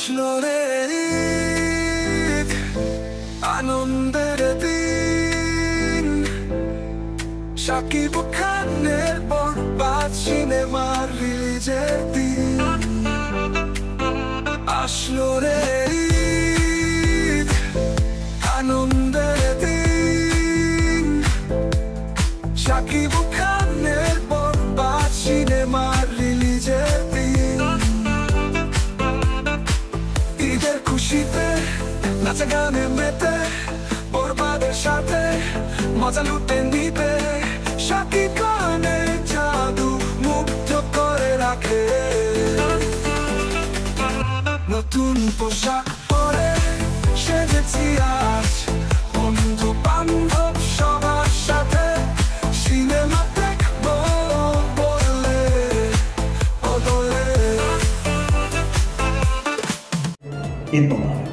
আসলো রে ঈদ, আনন্দের দিন। শাকিব খানের বরবাদ সিনেমার রিলিজের দিন। আসলো রে ঈদ, আনন্দের দিন। শাকিব খানের বরবাদ সিনেমার রিলিজের দিন। ঈদের খুশিতে নাচে গানে মেতে, বরবাদের সাথে মজা লুটে নিতে। শাকিব খানের জাদু মুগ্ধ করে রাখে। নতুন পোশাক পরে সেজেছি আজ, বন্ধু বান্ধব সবার সাথে সিনেমা দেখবো বলে বদলে। ঈদ মোবারক।